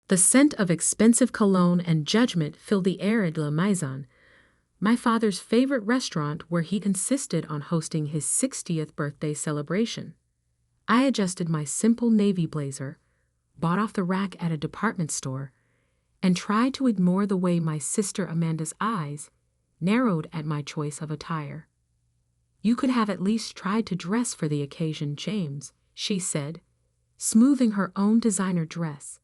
The scent of expensive cologne and judgment filled the air at La Maison, my father's favorite restaurant where he insisted on hosting his 60th birthday celebration. I adjusted my simple navy blazer, bought off the rack at a department store, and tried to ignore the way my sister Amanda's eyes narrowed at my choice of attire. "You could have at least tried to dress for the occasion, James," she said, smoothing her own designer dress.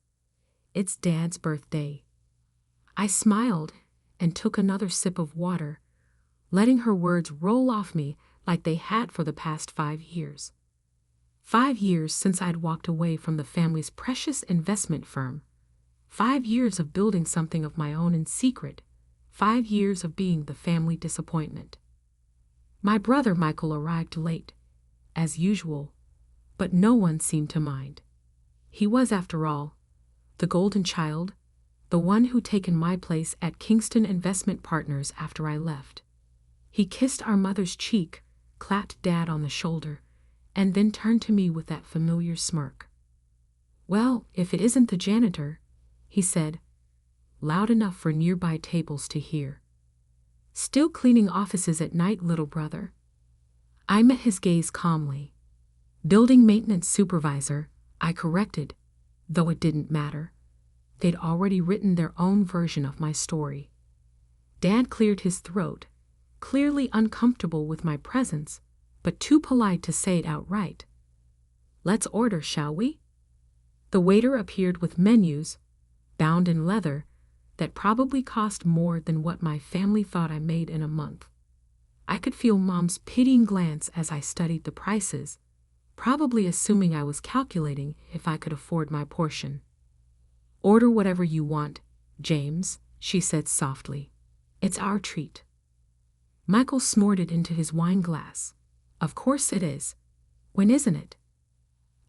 "It's Dad's birthday." I smiled and took another sip of water, letting her words roll off me like they had for the past 5 years. 5 years since I'd walked away from the family's precious investment firm. 5 years of building something of my own in secret. 5 years of being the family disappointment. My brother Michael arrived late, as usual, but no one seemed to mind. He was, after all, the golden child, the one who'd taken my place at Kingston Investment Partners after I left. He kissed our mother's cheek, clapped Dad on the shoulder, and then turned to me with that familiar smirk. "Well, if it isn't the janitor," he said, loud enough for nearby tables to hear. "Still cleaning offices at night, little brother?" I met his gaze calmly. "Building maintenance supervisor," I corrected, though it didn't matter. They'd already written their own version of my story. Dad cleared his throat, clearly uncomfortable with my presence, but too polite to say it outright. "Let's order, shall we?" The waiter appeared with menus, bound in leather, that probably cost more than what my family thought I made in a month. I could feel Mom's pitying glance as I studied the prices, probably assuming I was calculating if I could afford my portion. "Order whatever you want, James," she said softly. "It's our treat." Michael snorted into his wine glass. "Of course it is. When isn't it?"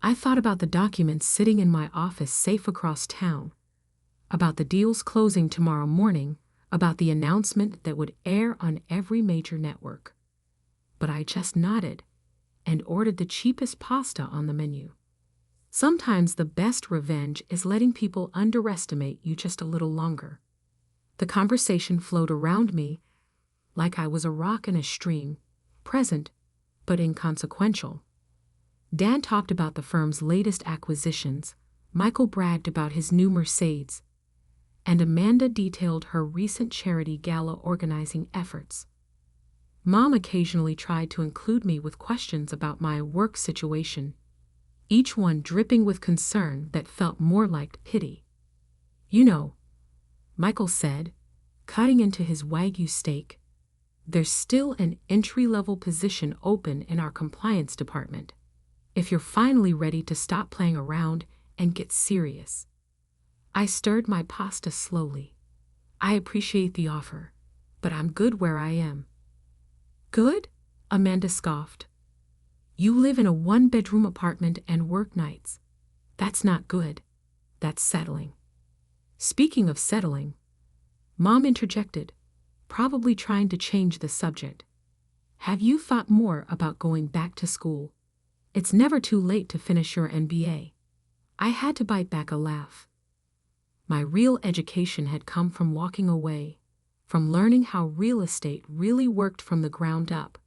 I thought about the documents sitting in my office safe across town, about the deals closing tomorrow morning, about the announcement that would air on every major network. But I just nodded and ordered the cheapest pasta on the menu. Sometimes the best revenge is letting people underestimate you just a little longer. The conversation flowed around me like I was a rock in a stream, present but inconsequential. Dan talked about the firm's latest acquisitions, Michael bragged about his new Mercedes, and Amanda detailed her recent charity gala organizing efforts. Mom occasionally tried to include me with questions about my work situation, each one dripping with concern that felt more like pity. "You know," Michael said, cutting into his Wagyu steak, "there's still an entry-level position open in our compliance department. If you're finally ready to stop playing around and get serious." I stirred my pasta slowly. "I appreciate the offer, but I'm good where I am." "Good?" Amanda scoffed. "You live in a 1-bedroom apartment and work nights. That's not good. That's settling." Speaking of settling, Mom interjected, probably trying to change the subject. "Have you thought more about going back to school? It's never too late to finish your MBA." I had to bite back a laugh. My real education had come from walking away, from learning how real estate really worked from the ground up,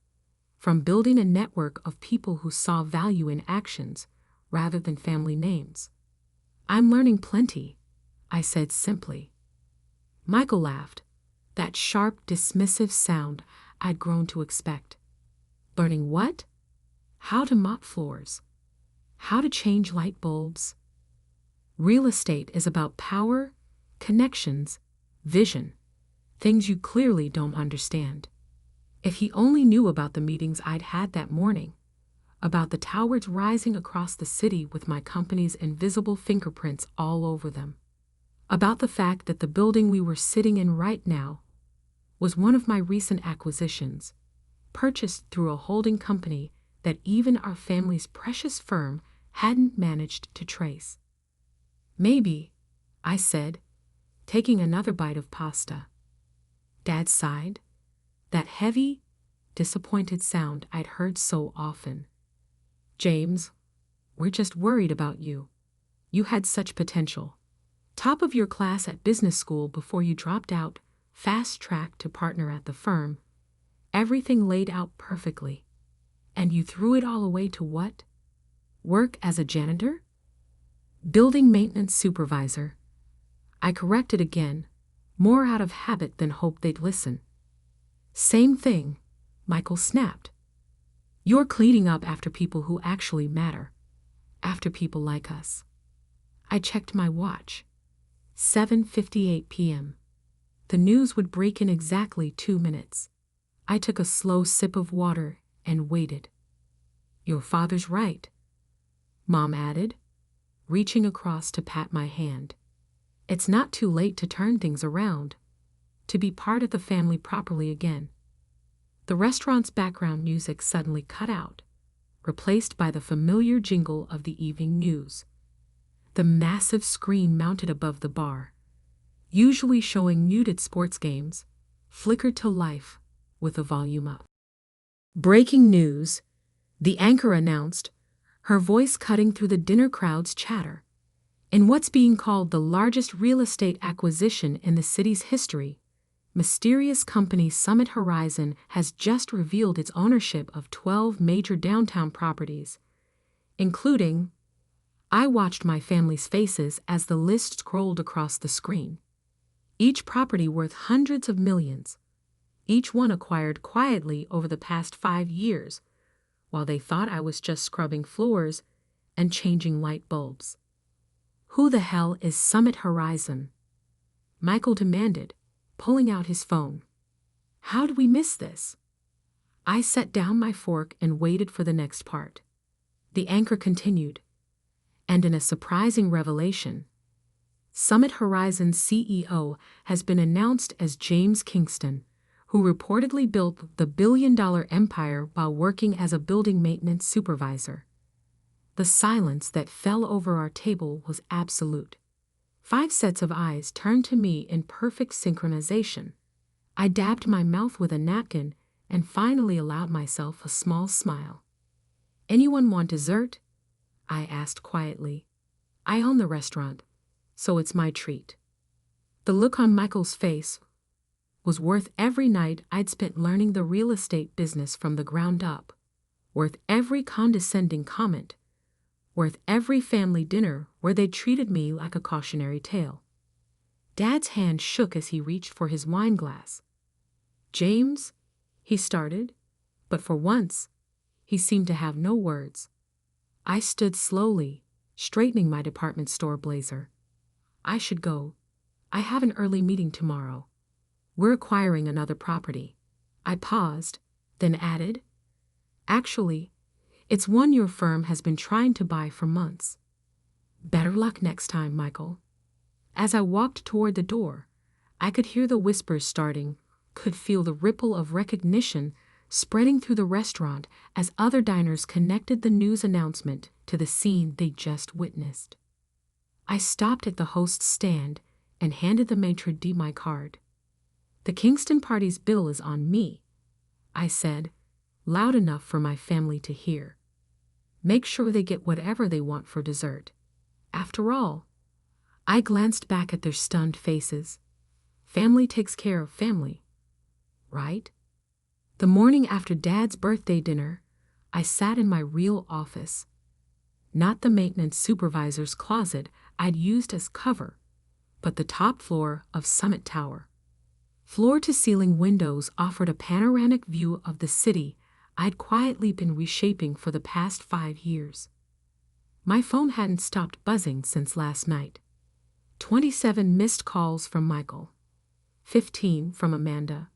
from building a network of people who saw value in actions rather than family names. "I'm learning plenty," I said simply. Michael laughed, that sharp, dismissive sound I'd grown to expect. "Learning what?" "How to mop floors. How to change light bulbs." Real estate is about power, connections, vision, things you clearly don't understand. If he only knew about the meetings I'd had that morning, about the towers rising across the city with my company's invisible fingerprints all over them, about the fact that the building we were sitting in right now was one of my recent acquisitions, purchased through a holding company that even our family's precious firm hadn't managed to trace. "Maybe," I said, taking another bite of pasta. Dad sighed, that heavy, disappointed sound I'd heard so often. "James, we're just worried about you. You had such potential. Top of your class at business school before you dropped out, fast track to partner at the firm. Everything laid out perfectly. And you threw it all away to what? Work as a janitor? Building maintenance supervisor. I corrected again, more out of habit than hope they'd listen. Same thing, Michael snapped. You're cleaning up after people who actually matter, after people like us. I checked my watch. 7:58 p.m. The news would break in exactly 2 minutes. I took a slow sip of water and waited. Your father's right, Mom added, reaching across to pat my hand. It's not too late to turn things around, to be part of the family properly again. The restaurant's background music suddenly cut out, replaced by the familiar jingle of the evening news. The massive screen mounted above the bar, usually showing muted sports games, flickered to life with the volume up. Breaking news, the anchor announced, her voice cutting through the dinner crowd's chatter. In what's being called the largest real estate acquisition in the city's history, mysterious company Summit Horizon has just revealed its ownership of 12 major downtown properties, including. I watched my family's faces as the list scrolled across the screen. Each property worth hundreds of millions, each one acquired quietly over the past 5 years, while they thought I was just scrubbing floors and changing light bulbs. Who the hell is Summit Horizon? Michael demanded, pulling out his phone. How did we miss this? I set down my fork and waited for the next part. The anchor continued. And in a surprising revelation, Summit Horizon's CEO has been announced as James Kingston, who reportedly built the billion-dollar empire while working as a building maintenance supervisor. The silence that fell over our table was absolute. 5 sets of eyes turned to me in perfect synchronization. I dabbed my mouth with a napkin and finally allowed myself a small smile. Anyone want dessert? I asked quietly. I own the restaurant, so it's my treat. The look on Michael's face was worth every night I'd spent learning the real estate business from the ground up, worth every condescending comment, worth every family dinner where they treated me like a cautionary tale. Dad's hand shook as he reached for his wine glass. James, he started, but for once, he seemed to have no words. I stood slowly, straightening my department store blazer. I should go. I have an early meeting tomorrow. We're acquiring another property. I paused, then added, actually, it's one your firm has been trying to buy for months. Better luck next time, Michael. As I walked toward the door, I could hear the whispers starting, could feel the ripple of recognition spreading through the restaurant as other diners connected the news announcement to the scene they just witnessed. I stopped at the host's stand and handed the maitre d' my card. The Kingston party's bill is on me, I said, loud enough for my family to hear. Make sure they get whatever they want for dessert. After all, I glanced back at their stunned faces. Family takes care of family, right? The morning after Dad's birthday dinner, I sat in my real office. Not the maintenance supervisor's closet I'd used as cover, but the top floor of Summit Tower. Floor-to-ceiling windows offered a panoramic view of the city I'd quietly been reshaping for the past 5 years. My phone hadn't stopped buzzing since last night. 27 missed calls from Michael, 15 from Amanda,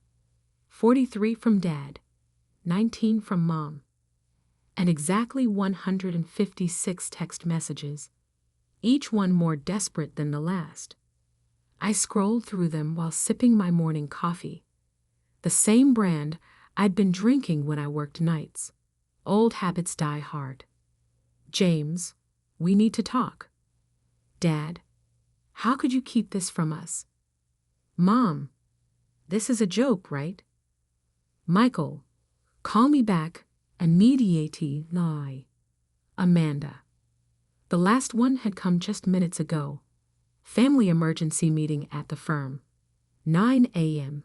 43 from Dad, 19 from Mom, and exactly 156 text messages, each one more desperate than the last. I scrolled through them while sipping my morning coffee, the same brand I'd been drinking when I worked nights. Old habits die hard. James, we need to talk. Dad, how could you keep this from us? Mom, this is a joke, right? Michael, call me back immediately. Amanda. The last one had come just minutes ago. Family emergency meeting at the firm. 9 a.m.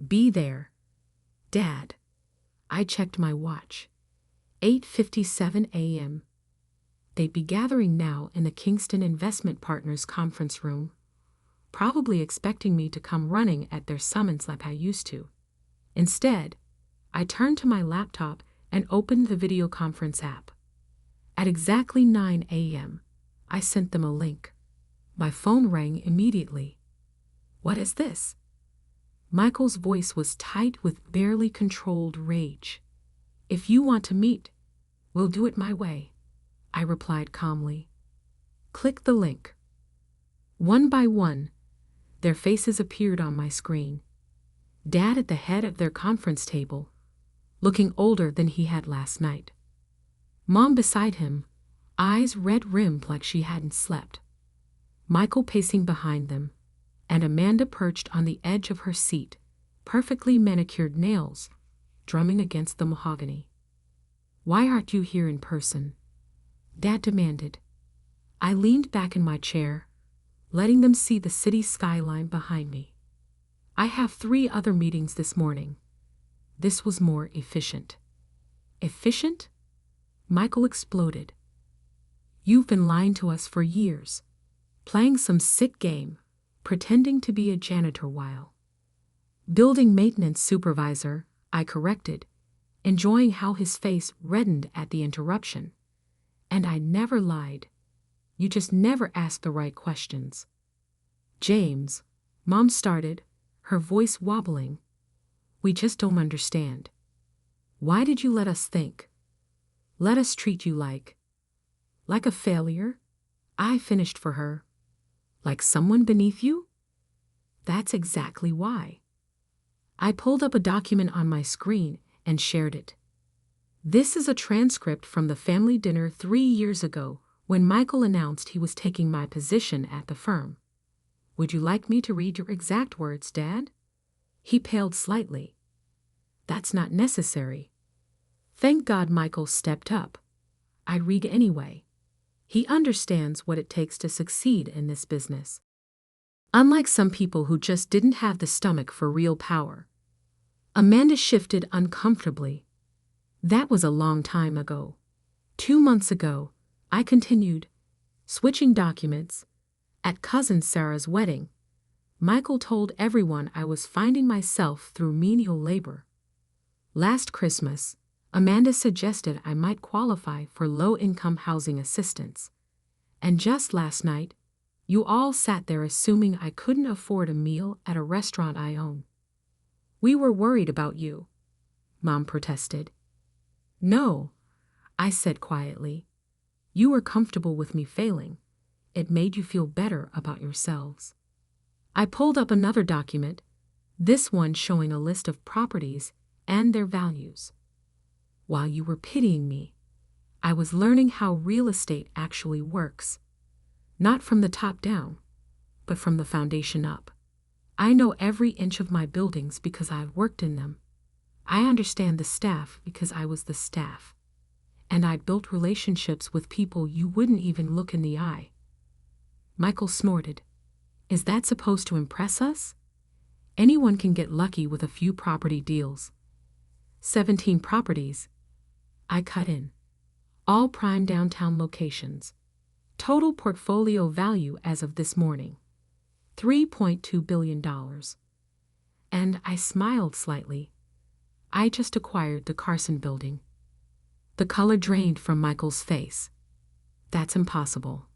Be there. Dad. I checked my watch. 8:57 a.m. They'd be gathering now in the Kingston Investment Partners conference room, probably expecting me to come running at their summons like I used to. Instead, I turned to my laptop and opened the video conference app. At exactly 9 a.m., I sent them a link. My phone rang immediately. What is this? Michael's voice was tight with barely controlled rage. If you want to meet, we'll do it my way, I replied calmly. Click the link. One by one, their faces appeared on my screen. Dad at the head of their conference table, looking older than he had last night. Mom beside him, eyes red-rimmed like she hadn't slept. Michael pacing behind them, and Amanda perched on the edge of her seat, perfectly manicured nails drumming against the mahogany. Why aren't you here in person? Dad demanded. I leaned back in my chair, letting them see the city skyline behind me. I have 3 other meetings this morning. This was more efficient. Efficient? Michael exploded. You've been lying to us for years, playing some sick game, pretending to be a janitor while. Building maintenance supervisor, I corrected, enjoying how his face reddened at the interruption. And I never lied. You just never asked the right questions. James, Mom started, her voice wobbling. We just don't understand. Why did you let us think? Let us treat you like a failure? I finished for her. Like someone beneath you? That's exactly why. I pulled up a document on my screen and shared it. This is a transcript from the family dinner 3 years ago when Michael announced he was taking my position at the firm. Would you like me to read your exact words, Dad? He paled slightly. That's not necessary. Thank God Michael stepped up. I'd read anyway. He understands what it takes to succeed in this business. Unlike some people who just didn't have the stomach for real power. Amanda shifted uncomfortably. That was a long time ago. 2 months ago, I continued, switching documents. At Cousin Sarah's wedding, Michael told everyone I was finding myself through menial labor. Last Christmas, Amanda suggested I might qualify for low-income housing assistance. And just last night, you all sat there assuming I couldn't afford a meal at a restaurant I own. We were worried about you, Mom protested. No, I said quietly. You were comfortable with me failing. It made you feel better about yourselves. I pulled up another document, this one showing a list of properties and their values. While you were pitying me, I was learning how real estate actually works. Not from the top down, but from the foundation up. I know every inch of my buildings because I've worked in them. I understand the staff because I was the staff. And I built relationships with people you wouldn't even look in the eye. Michael snorted. Is that supposed to impress us? Anyone can get lucky with a few property deals. 17 properties. I cut in. All prime downtown locations. Total portfolio value as of this morning. $3.2 billion. And I smiled slightly. I just acquired the Carson building. The color drained from Michael's face. That's impossible.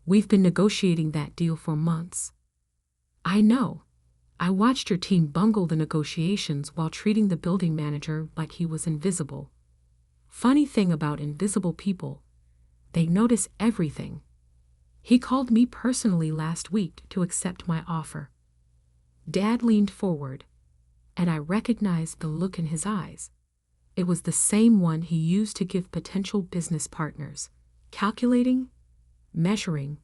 We've been negotiating that deal for months. I know. I watched your team bungle the negotiations while treating the building manager like he was invisible. Funny thing about invisible people, they notice everything. He called me personally last week to accept my offer. Dad leaned forward, and I recognized the look in his eyes. It was the same one he used to give potential business partners, calculating, measuring,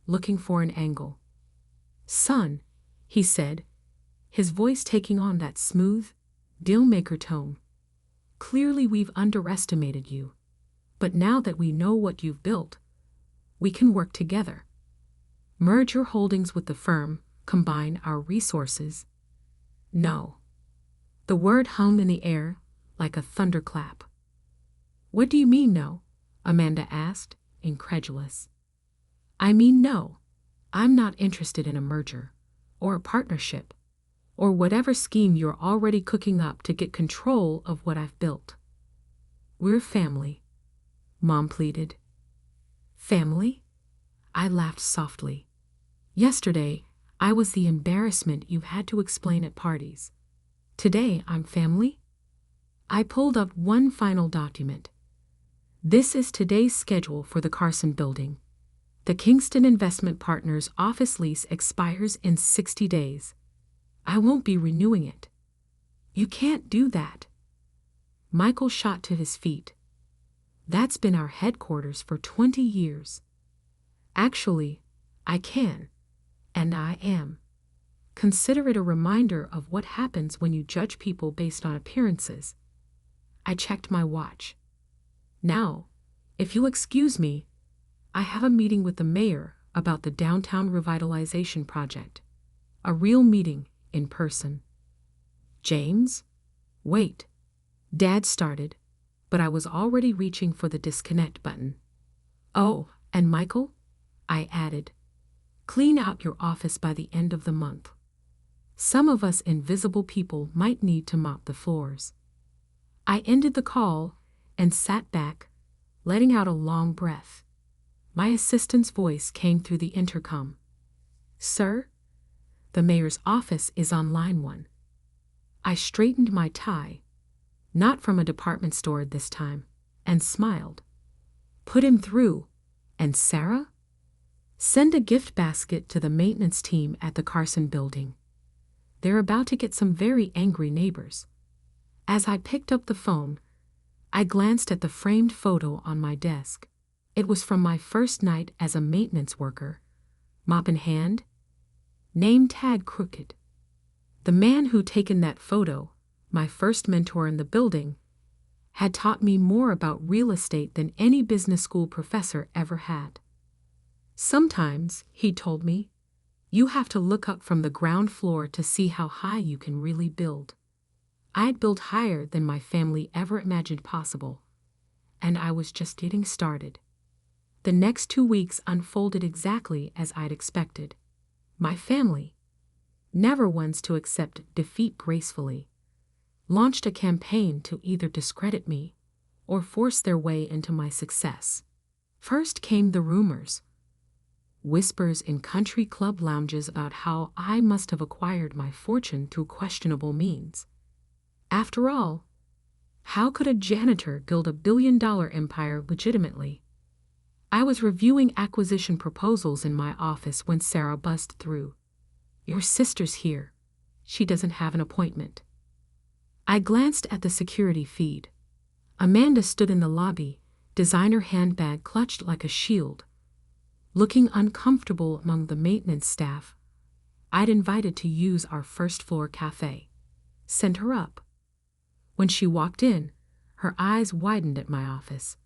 looking for an angle. Son, he said, his voice taking on that smooth, deal-maker tone. Clearly we've underestimated you, but now that we know what you've built, we can work together. Merge your holdings with the firm, combine our resources. No. The word hung in the air like a thunderclap. What do you mean, no? Amanda asked, incredulous. I mean, no. I'm not interested in a merger, or a partnership, or whatever scheme you're already cooking up to get control of what I've built. We're family, Mom pleaded. Family? I laughed softly. Yesterday, I was the embarrassment you've had to explain at parties. Today, I'm family? I pulled up one final document. This is today's schedule for the Carson building. The Kingston Investment Partners office lease expires in 60 days. I won't be renewing it. You can't do that. Michael shot to his feet. That's been our headquarters for 20 years. Actually, I can, and I am. Consider it a reminder of what happens when you judge people based on appearances. I checked my watch. Now, if you'll excuse me, I have a meeting with the mayor about the downtown revitalization project. A real meeting, in person. James? Wait. Dad started, but I was already reaching for the disconnect button. Oh, and Michael? I added. Clean out your office by the end of the month. Some of us invisible people might need to mop the floors. I ended the call and sat back, letting out a long breath. My assistant's voice came through the intercom. Sir? The mayor's office is on line 1. I straightened my tie, not from a department store this time, and smiled. Put him through. And Sarah? Send a gift basket to the maintenance team at the Carson building. They're about to get some very angry neighbors. As I picked up the phone, I glanced at the framed photo on my desk. It was from my first night as a maintenance worker, mop in hand, name tag crooked. The man who'd taken that photo, my first mentor in the building, had taught me more about real estate than any business school professor ever had. Sometimes, he told me, you have to look up from the ground floor to see how high you can really build. I'd built higher than my family ever imagined possible, and I was just getting started. The next 2 weeks unfolded exactly as I'd expected. My family, never ones to accept defeat gracefully, launched a campaign to either discredit me or force their way into my success. First came the rumors. Whispers in country club lounges about how I must have acquired my fortune through questionable means. After all, how could a janitor build a billion-dollar empire legitimately? I was reviewing acquisition proposals in my office when Sarah buzzed through. Your sister's here. She doesn't have an appointment. I glanced at the security feed. Amanda stood in the lobby, designer handbag clutched like a shield. Looking uncomfortable among the maintenance staff, I'd invited to use our first-floor cafe. Sent her up. When she walked in, her eyes widened at my office.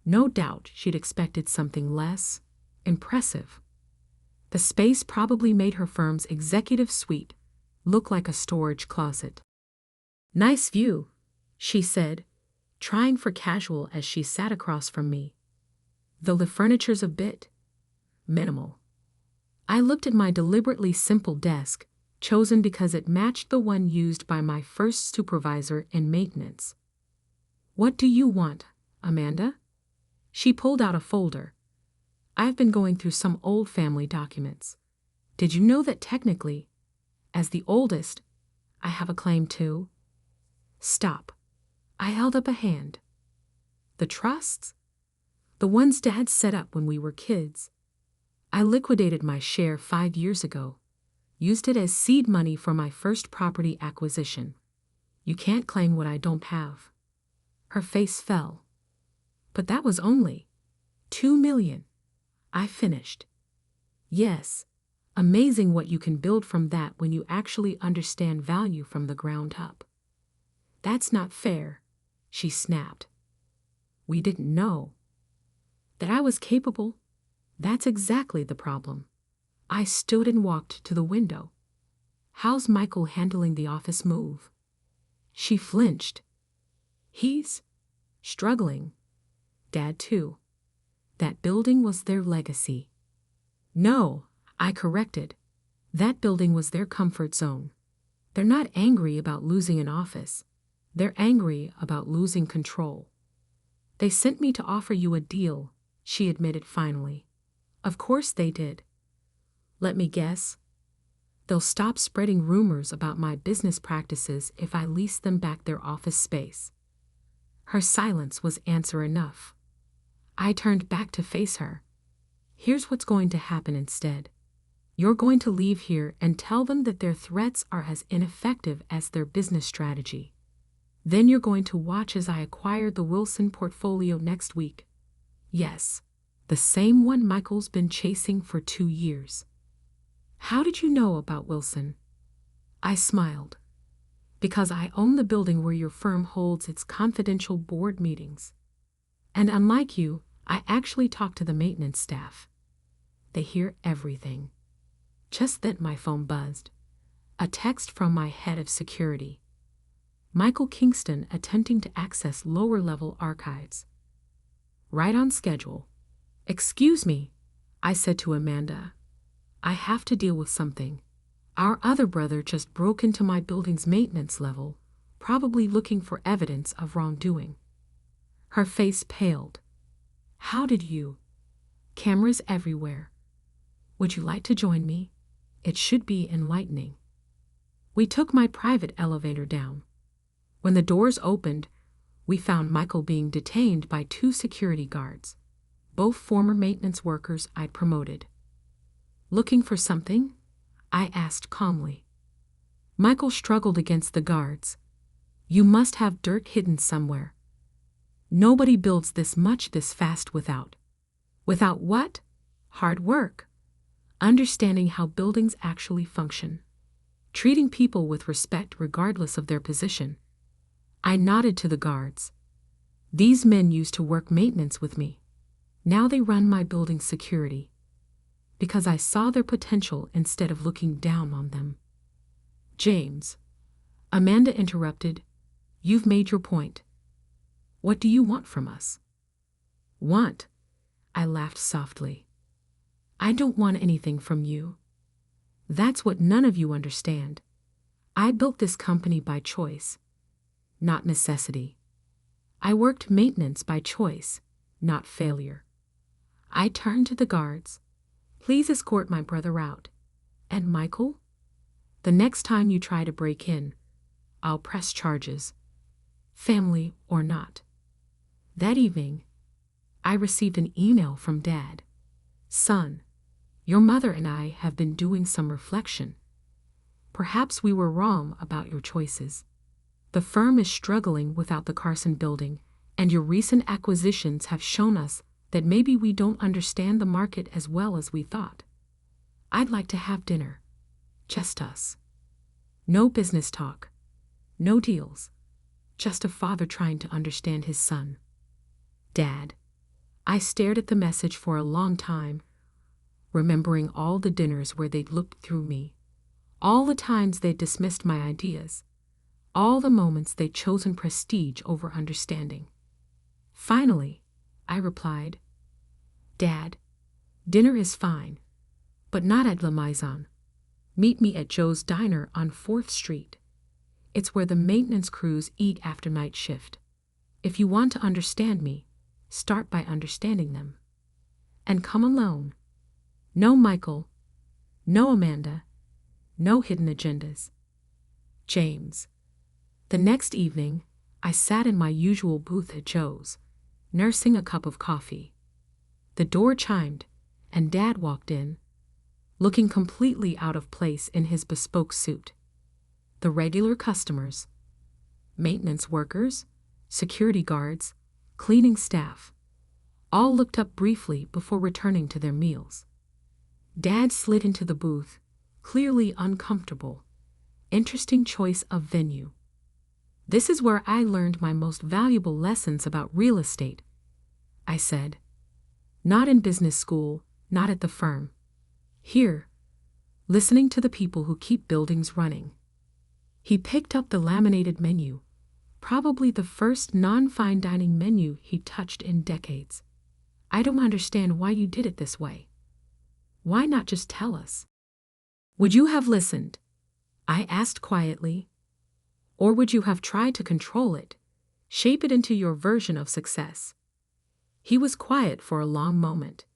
No doubt she'd expected something less impressive. The space probably made her firm's executive suite look like a storage closet. Nice view, she said, trying for casual as she sat across from me. Though the furniture's a bit minimal. I looked at my deliberately simple desk, chosen because it matched the one used by my first supervisor in maintenance. What do you want, Amanda? She pulled out a folder. I've been going through some old family documents. Did you know that technically, as the oldest, I have a claim too? Stop. I held up a hand. The trusts? The ones Dad set up when we were kids. I liquidated my share 5 years ago. Used it as seed money for my first property acquisition. You can't claim what I don't have. Her face fell. But that was only $2 million. I finished. Yes, amazing what you can build from that when you actually understand value from the ground up. That's not fair, she snapped. We didn't know. That I was capable, that's exactly the problem. I stood and walked to the window. How's Michael handling the office move? She flinched. He's struggling. Dad too. That building was their legacy. No, I corrected. That building was their comfort zone. They're not angry about losing an office. They're angry about losing control. They sent me to offer you a deal, she admitted finally. Of course they did. Let me guess. They'll stop spreading rumors about my business practices if I lease them back their office space. Her silence was answer enough. I turned back to face her. Here's what's going to happen instead. You're going to leave here and tell them that their threats are as ineffective as their business strategy. Then you're going to watch as I acquire the Wilson portfolio next week. Yes, the same one Michael's been chasing for 2 years. How did you know about Wilson? I smiled. Because I own the building where your firm holds its confidential board meetings. And unlike you, I actually talk to the maintenance staff. They hear everything. Just then my phone buzzed. A text from my head of security. Michael Kingston attempting to access lower-level archives. Right on schedule. Excuse me, I said to Amanda. I have to deal with something. Our other brother just broke into my building's maintenance level, probably looking for evidence of wrongdoing. Her face paled. How did you? Cameras everywhere. Would you like to join me? It should be enlightening. We took my private elevator down. When the doors opened, we found Michael being detained by 2 security guards, both former maintenance workers I'd promoted. Looking for something? I asked calmly. Michael struggled against the guards. You must have dirt hidden somewhere. Nobody builds this much this fast without. Without what? Hard work. Understanding how buildings actually function. Treating people with respect regardless of their position. I nodded to the guards. These men used to work maintenance with me. Now they run my building's security. Because I saw their potential instead of looking down on them. James. Amanda interrupted. You've made your point. What do you want from us? Want? I laughed softly. I don't want anything from you. That's what none of you understand. I built this company by choice, not necessity. I worked maintenance by choice, not failure. I turned to the guards. Please escort my brother out. And Michael? The next time you try to break in, I'll press charges, family or not. That evening, I received an email from Dad. Son, your mother and I have been doing some reflection. Perhaps we were wrong about your choices. The firm is struggling without the Carson building, and your recent acquisitions have shown us that maybe we don't understand the market as well as we thought. I'd like to have dinner. Just us. No business talk. No deals. Just a father trying to understand his son. Dad. I stared at the message for a long time, remembering all the dinners where they'd looked through me, all the times they'd dismissed my ideas, all the moments they'd chosen prestige over understanding. Finally, I replied, Dad, dinner is fine, but not at La Maison. Meet me at Joe's Diner on 4th Street. It's where the maintenance crews eat after night shift. If you want to understand me, start by understanding them. And come alone. No Michael, no Amanda, no hidden agendas. James. The next evening, I sat in my usual booth at Joe's, nursing a cup of coffee. The door chimed, and Dad walked in, looking completely out of place in his bespoke suit. The regular customers, maintenance workers, security guards, cleaning staff, all looked up briefly before returning to their meals. Dad slid into the booth, clearly uncomfortable. Interesting choice of venue. This is where I learned my most valuable lessons about real estate, I said. Not in business school, not at the firm. Here, listening to the people who keep buildings running. He picked up the laminated menu, probably the first non-fine dining menu he'd touched in decades. I don't understand why you did it this way. Why not just tell us? Would you have listened? I asked quietly. Or would you have tried to control it, shape it into your version of success? He was quiet for a long moment.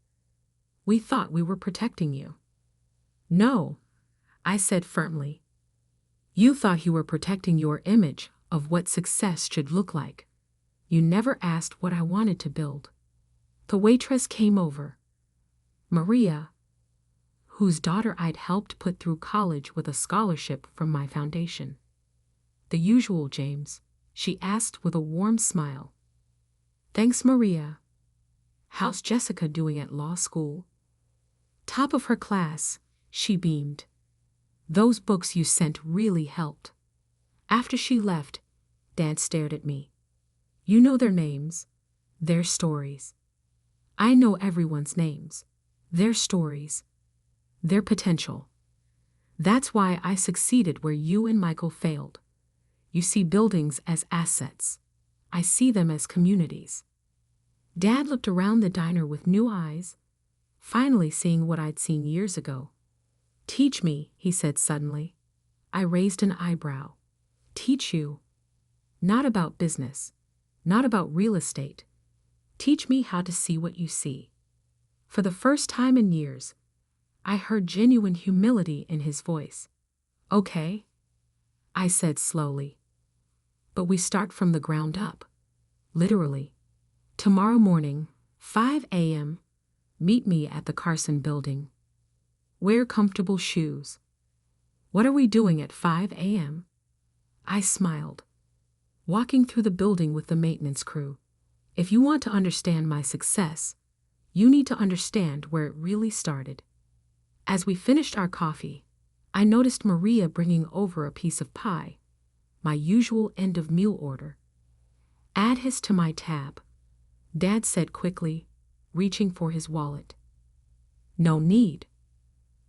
We thought we were protecting you. No, I said firmly. You thought you were protecting your image of what success should look like. You never asked what I wanted to build. The waitress came over. Maria, whose daughter I'd helped put through college with a scholarship from my foundation. The usual, James, she asked with a warm smile. Thanks, Maria. How's Jessica doing at law school? Top of her class, she beamed. Those books you sent really helped. After she left, Dad stared at me. You know their names, their stories. I know everyone's names, their stories, their potential. That's why I succeeded where you and Michael failed. You see buildings as assets. I see them as communities. Dad looked around the diner with new eyes, finally seeing what I'd seen years ago. Teach me, he said suddenly. I raised an eyebrow. Teach you. Not about business, not about real estate. Teach me how to see what you see. For the first time in years, I heard genuine humility in his voice. Okay, I said slowly. But we start from the ground up. Literally. Tomorrow morning, 5 a.m., meet me at the Carson building. Wear comfortable shoes. What are we doing at 5 a.m.? I smiled. Walking through the building with the maintenance crew. If you want to understand my success, you need to understand where it really started. As we finished our coffee, I noticed Maria bringing over a piece of pie, my usual end-of-meal order. Add his to my tab, Dad said quickly, reaching for his wallet. No need,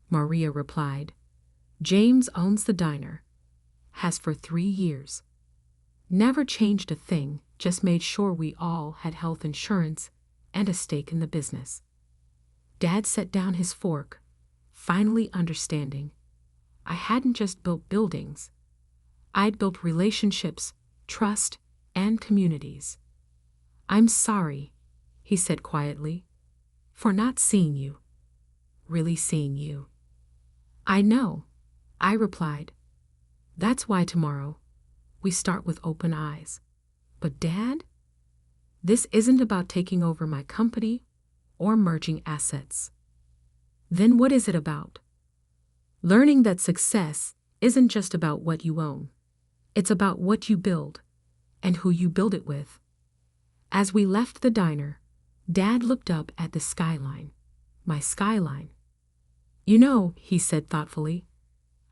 Maria replied. James owns the diner. Has for 3 years. Never changed a thing, just made sure we all had health insurance and a stake in the business. Dad set down his fork, finally understanding. I hadn't just built buildings. I'd built relationships, trust, and communities. I'm sorry, he said quietly, for not seeing you. Really seeing you. I know, I replied. That's why tomorrow, we start with open eyes. But Dad, this isn't about taking over my company or merging assets. Then what is it about? Learning that success isn't just about what you own. It's about what you build and who you build it with. As we left the diner, Dad looked up at the skyline, my skyline. You know, he said thoughtfully,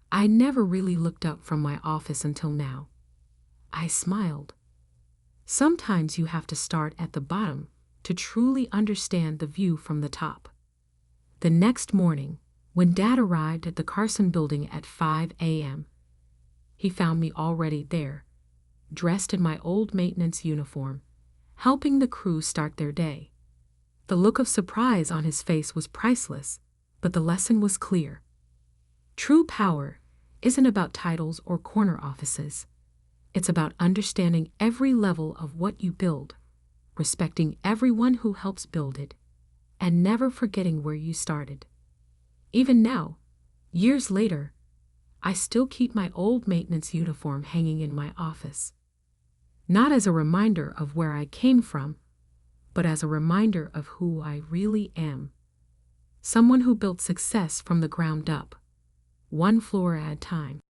I never really looked up from my office until now. I smiled. Sometimes you have to start at the bottom to truly understand the view from the top. The next morning, when Dad arrived at the Carson building at 5 a.m., he found me already there, dressed in my old maintenance uniform, helping the crew start their day. The look of surprise on his face was priceless, but the lesson was clear. True power isn't about titles or corner offices. It's about understanding every level of what you build, respecting everyone who helps build it, and never forgetting where you started. Even now, years later, I still keep my old maintenance uniform hanging in my office. Not as a reminder of where I came from, but as a reminder of who I really am. Someone who built success from the ground up, one floor at a time.